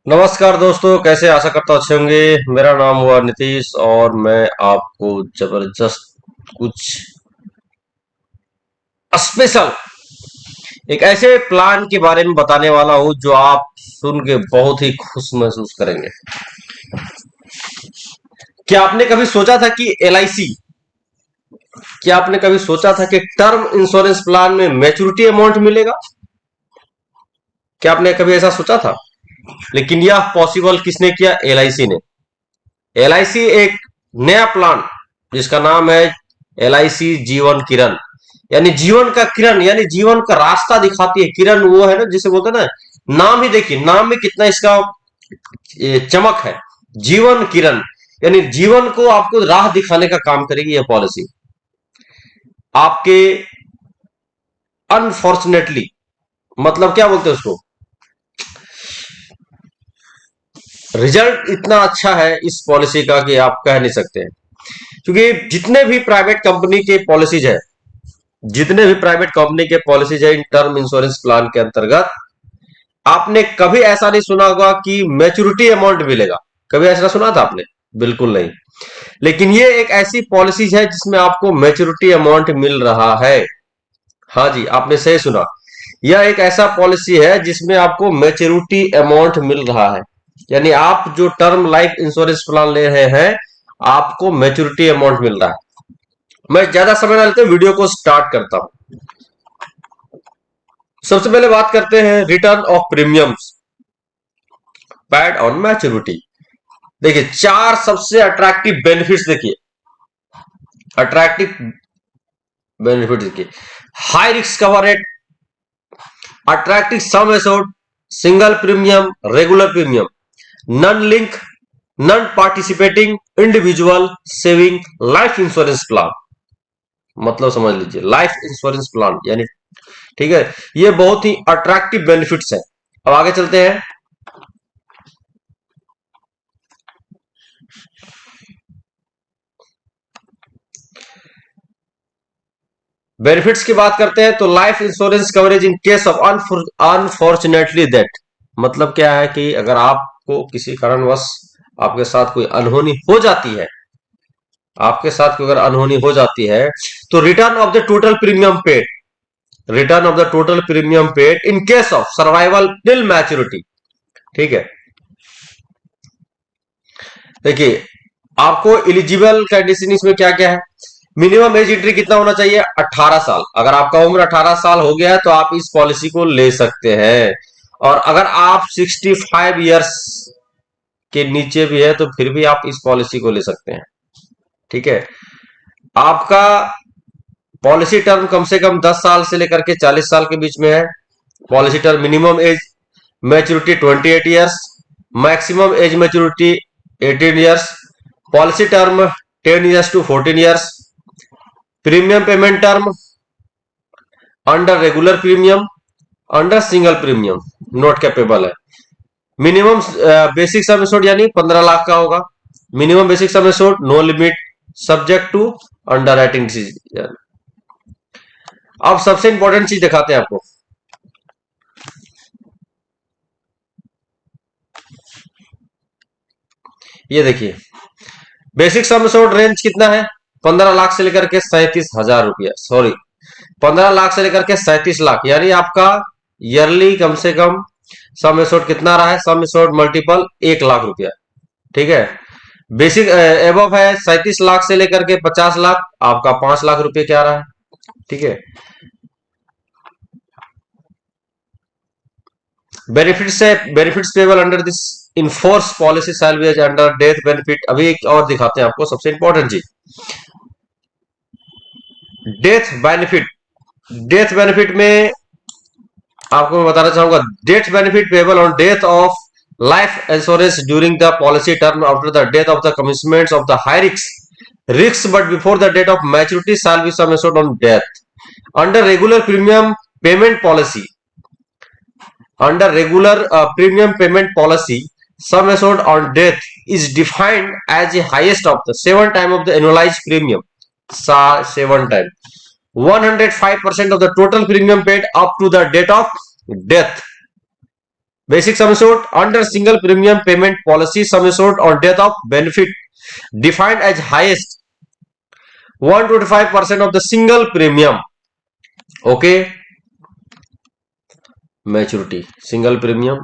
नमस्कार दोस्तों, कैसे आशा करता हूँ अच्छे होंगे। मेरा नाम हुआ नीतीश और मैं आपको जबरदस्त कुछ स्पेशल एक ऐसे प्लान के बारे में बताने वाला हूँ जो आप सुन के बहुत ही खुश महसूस करेंगे। क्या आपने कभी सोचा था कि एलआईसी, क्या आपने कभी सोचा था कि टर्म इंश्योरेंस प्लान में मैच्योरिटी अमाउंट मिलेगा? क्या आपने कभी ऐसा सोचा था? लेकिन यह पॉसिबल किसने किया? एलआईसी ने। एलआईसी एक नया प्लान जिसका नाम है एलआईसी जीवन किरण, यानी जीवन का किरण, यानी जीवन का रास्ता दिखाती है। किरण वो है ना जिसे बोलते हैं ना, नाम ही देखिए, नाम में कितना इसका चमक है। जीवन किरण यानी जीवन को आपको राह दिखाने का काम करेगी यह पॉलिसी। आपके अनफॉर्चुनेटली, मतलब क्या बोलते हैं उसको, रिजल्ट इतना अच्छा है इस पॉलिसी का कि आप कह नहीं सकते हैं। क्योंकि जितने भी प्राइवेट कंपनी के पॉलिसीज है, जितने भी प्राइवेट कंपनी के पॉलिसीज है इन टर्म इंश्योरेंस प्लान के अंतर्गत, आपने कभी ऐसा नहीं सुना होगा कि मैच्योरिटी अमाउंट मिलेगा। कभी ऐसा सुना था आपने? बिल्कुल नहीं। लेकिन ये एक ऐसी पॉलिसीज है जिसमें आपको मैच्योरिटी अमाउंट मिल रहा है। हाँ जी, आपने सही सुना। यह एक ऐसा पॉलिसी है जिसमें आपको मैच्योरिटी अमाउंट मिल रहा है। यानी आप जो टर्म लाइफ इंश्योरेंस प्लान ले रहे हैं, आपको मैच्योरिटी अमाउंट मिल रहा है। मैं ज्यादा समय ना लेते वीडियो को स्टार्ट करता हूं। सबसे पहले बात करते हैं return of premiums paid on maturity. देखिए, चार सबसे अट्रैक्टिव बेनिफिट्स देखिए। अट्रैक्टिव बेनिफिट देखिए: high risk cover rate, attractive sum assured, single premium, regular premium, non link, non participating individual saving life insurance plan. मतलब समझ लीजिए, लाइफ इंश्योरेंस प्लान यानी, ठीक है, ये बहुत ही अट्रैक्टिव बेनिफिट्स है। अब आगे चलते हैं। बेनिफिट्स की बात करते हैं तो life insurance coverage in case of unfortunately death. मतलब क्या है कि अगर आपको किसी कारणवश आपके साथ कोई अनहोनी हो जाती है, आपके साथ कोई अगर अनहोनी हो जाती है, तो return of the total premium paid, return of the total premium paid in case of survival till maturity. ठीक है। देखिए, आपको एलिजिबल कंडीशन इसमें क्या क्या है। मिनिमम एज एंट्री कितना होना चाहिए? 18 साल। अगर आपका उम्र 18 साल हो गया है तो आप इस पॉलिसी को ले सकते हैं। और अगर आप 65 ईयर्स के नीचे भी है तो फिर भी आप इस पॉलिसी को ले सकते हैं। ठीक है। आपका पॉलिसी टर्म कम से कम 10 साल से लेकर के 40 साल के बीच में है। Policy term minimum age maturity 28 years, maximum age maturity 18 years, policy term 10 years to 14 years, premium payment term under regular premium, under single premium not capable है। मिनिमम बेसिक सम एश्योर्ड यानी 15 लाख का होगा। Minimum basic sum assured no limit, subject to underwriting decision. अब सबसे important चीज दिखाते हैं आपको। ये देखिए, बेसिक सम एश्योर्ड रेंज कितना है? 15 लाख से लेकर के 37,000 रुपया, सॉरी, 15 लाख से लेकर के 37 लाख, यानी आपका ईयरली कम से कम सम एश्योर्ड कितना रहा है? सम एश्योर्ड मल्टीपल 1 लाख रुपया। ठीक है। बेसिक एबव है 37 लाख से लेकर के 50 लाख, आपका 5 लाख रुपए क्या रहा है? ठीक है। बेनिफिट्स है, benefits payable under this enforce policy shall be under death benefit. अभी एक और दिखाते हैं आपको, सबसे इंपॉर्टेंट चीज, डेथ बेनिफिट। डेथ बेनिफिट में आपको मैं बताना चाहूंगा, death benefit payable on death of life insurance during the policy term after the death of the commitments of the high risk but before the date of maturity shall be sum assured on death. Under regular premium payment policy, under regular premium payment policy, sum assured on death is defined as the highest of the 7 times of the annualized premium. 7 times, 105% of the total premium paid up to the date of death. Basic sum assured under single premium payment policy, sum assured on death of benefit defined as highest 125% of the single premium. Okay, maturity single premium.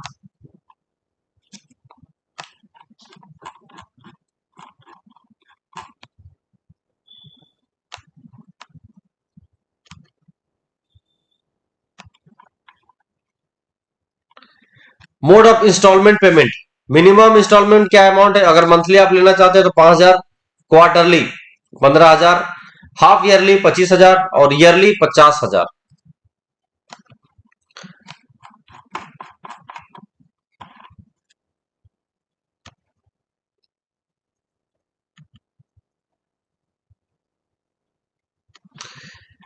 Mode of instalment payment, minimum instalment क्या amount है, अगर monthly आप लेना चाहते हैं तो 5,000, quarterly 15,000, half yearly 25,000 और yearly 50,000।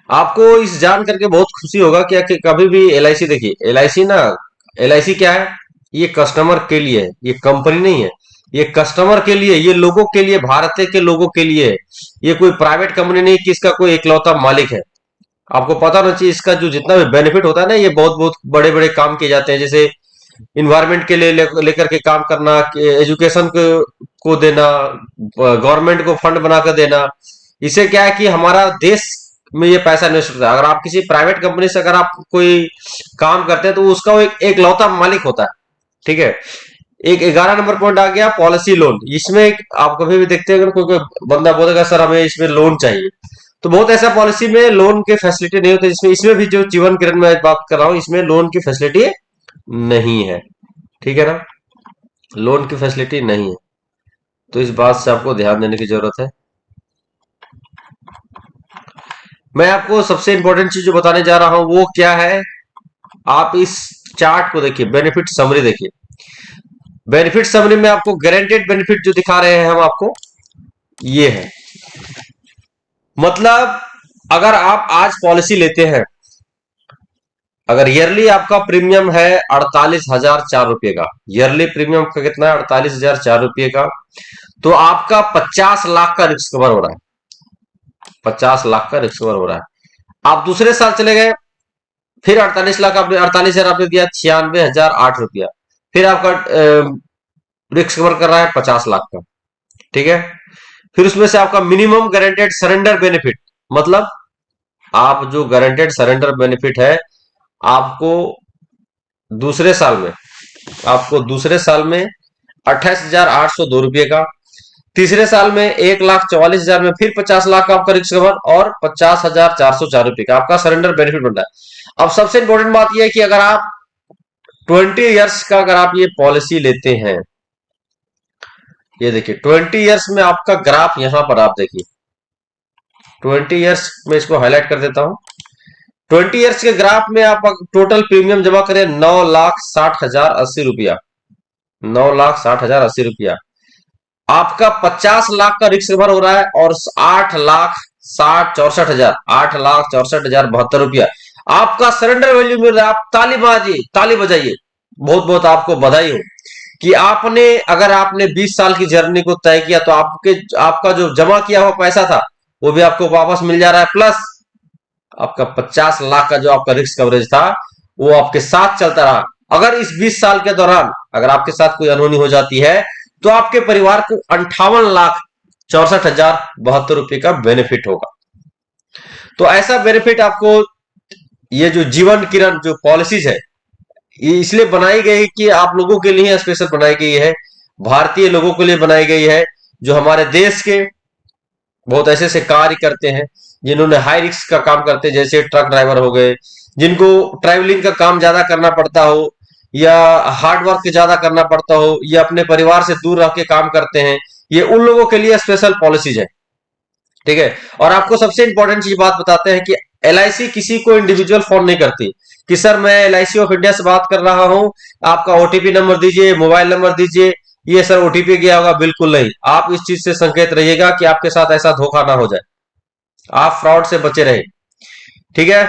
आपको इस जान करके बहुत खुशी होगा कि कभी भी एलआईसी देखिए, एलआईसी ना, एलआईसी क्या है, ये कस्टमर के लिए है, ये कंपनी नहीं है, ये कस्टमर के लिए, ये लोगों के लिए, भारत के लोगों के लिए है। ये कोई प्राइवेट कंपनी नहीं कि इसका कोई इकलौता मालिक है। आपको पता होना चाहिए इसका जो जितना भी बेनिफिट होता है ना, ये बहुत बहुत बड़े बड़े काम किए जाते हैं, जैसे इन्वायरमेंट के लिए लेकर के काम करना, एजुकेशन को देना, गवर्नमेंट को फंड बनाकर देना। इससे क्या है कि हमारा देश में ये पैसा इन्वेस्ट होता है। अगर आप किसी प्राइवेट कंपनी से अगर आप कोई काम करते हैं तो उसका वो एक लौता मालिक होता है। ठीक है, एक 11 नंबर पॉइंट आ गया पॉलिसी लोन। इसमें आप कभी भी देखते हैं अगर कोई कोई बंदा बोलेगा सर हमें इसमें लोन चाहिए, तो बहुत ऐसा पॉलिसी में लोन के फैसिलिटी नहीं होते, जिसमें इसमें भी जो जीवन किरण में बात कर रहा हूं इसमें लोन की फैसिलिटी नहीं है। ठीक है ना, लोन की फैसिलिटी नहीं है, तो इस बात से आपको ध्यान देने की जरूरत है। मैं आपको सबसे इंपॉर्टेंट चीज जो बताने जा रहा हूं वो क्या है, आप इस चार्ट को देखिए, बेनिफिट समरी देखिए। बेनिफिट समरी में आपको गारंटेड बेनिफिट जो दिखा रहे हैं हम आपको, ये है। मतलब अगर आप आज पॉलिसी लेते हैं, अगर ईयरली आपका प्रीमियम है 48,004 रुपए का, ईयरली प्रीमियम का कितना है 48,004 रुपए का, तो आपका 50 लाख का रिस्क कवर हो रहा है, 50 लाख का रिस्क कवर हो रहा है। आप दूसरे साल चले गए, फिर 48 लाख आपने, 48,000 आपने दिया, 96,008 रुपया, फिर आपका रिस्क कवर कर रहा है 50 लाख का। ठीक है, फिर उसमें से आपका मिनिमम गारंटेड सरेंडर बेनिफिट, मतलब आप जो गारंटेड सरेंडर बेनिफिट है आपको दूसरे साल में, आपको दूसरे साल में 28,802 रुपये का, तीसरे साल में 1,44,000 में फिर 50 लाख का आपका रिस्क कवर और 50,404 रुपये का आपका सरेंडर बेनिफिट बनता है। अब सबसे इंपॉर्टेंट बात यह है कि अगर आप 20 इयर्स का अगर आप ये पॉलिसी लेते हैं, ये देखिए 20 इयर्स में आपका ग्राफ यहां पर आप देखिए, 20 इयर्स में इसको हाईलाइट कर देता हूं। 20 इयर्स के ग्राफ में आप टोटल प्रीमियम जमा करें 9,60,080 रुपया, 9,60,080 रुपया, आपका 50 लाख का रिस्क कवर हो रहा है और 8,60,64,000, 8,64,072 रुपया आपका सरेंडर वैल्यू मिल रहा है। आप ताली बाजिए, ताली बजाइए, बहुत बहुत आपको बधाई हो कि आपने, अगर आपने 20 साल की जर्नी को तय किया तो आपका जो जमा किया हुआ पैसा था वो भी आपको वापस मिल जा रहा है, प्लस आपका 50 लाख का जो आपका रिस्क कवरेज था वो आपके साथ चलता रहा। अगर इस 20 साल के दौरान अगर आपके साथ कोई अनहोनी हो जाती है तो आपके परिवार को 58,64,072 रुपए का बेनिफिट होगा। तो ऐसा बेनिफिट आपको, ये जो जीवन किरण जो पॉलिसीज है ये इसलिए बनाई गई कि आप लोगों के लिए स्पेशल बनाई गई है, भारतीय लोगों के लिए बनाई गई है, जो हमारे देश के बहुत ऐसे ऐसे कार्य करते हैं, जिन्होंने हाई रिस्क का काम करते हैं, जैसे ट्रक ड्राइवर हो गए, जिनको ट्रैवलिंग का काम ज्यादा करना पड़ता हो या हार्ड वर्क ज्यादा करना पड़ता हो या अपने परिवार से दूर रह के काम करते हैं, ये उन लोगों के लिए स्पेशल पॉलिसीज है। ठीक है, और आपको सबसे इंपॉर्टेंट चीज बात बताते हैं कि एलआईसी किसी को इंडिविजुअल फोन नहीं करती कि सर मैं एलआईसी ऑफ इंडिया से बात कर रहा हूं, आपका ओटीपी नंबर दीजिए, मोबाइल नंबर दीजिए, ये सर ओटीपी गया होगा, बिल्कुल नहीं। आप इस चीज से संकेत रहिएगा कि आपके साथ ऐसा धोखा ना हो जाए, आप फ्रॉड से बचे रहे। ठीक है,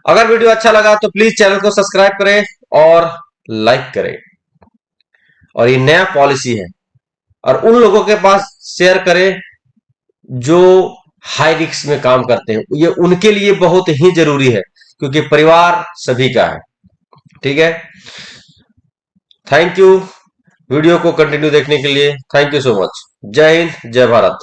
अगर वीडियो अच्छा लगा तो प्लीज चैनल को सब्सक्राइब करें और लाइक करें, और ये नया पॉलिसी है और उन लोगों के पास शेयर करें जो हाई रिस्क में काम करते हैं, ये उनके लिए बहुत ही जरूरी है क्योंकि परिवार सभी का है। ठीक है, थैंक यू वीडियो को कंटिन्यू देखने के लिए। Thank you so much. जय हिंद, जय भारत।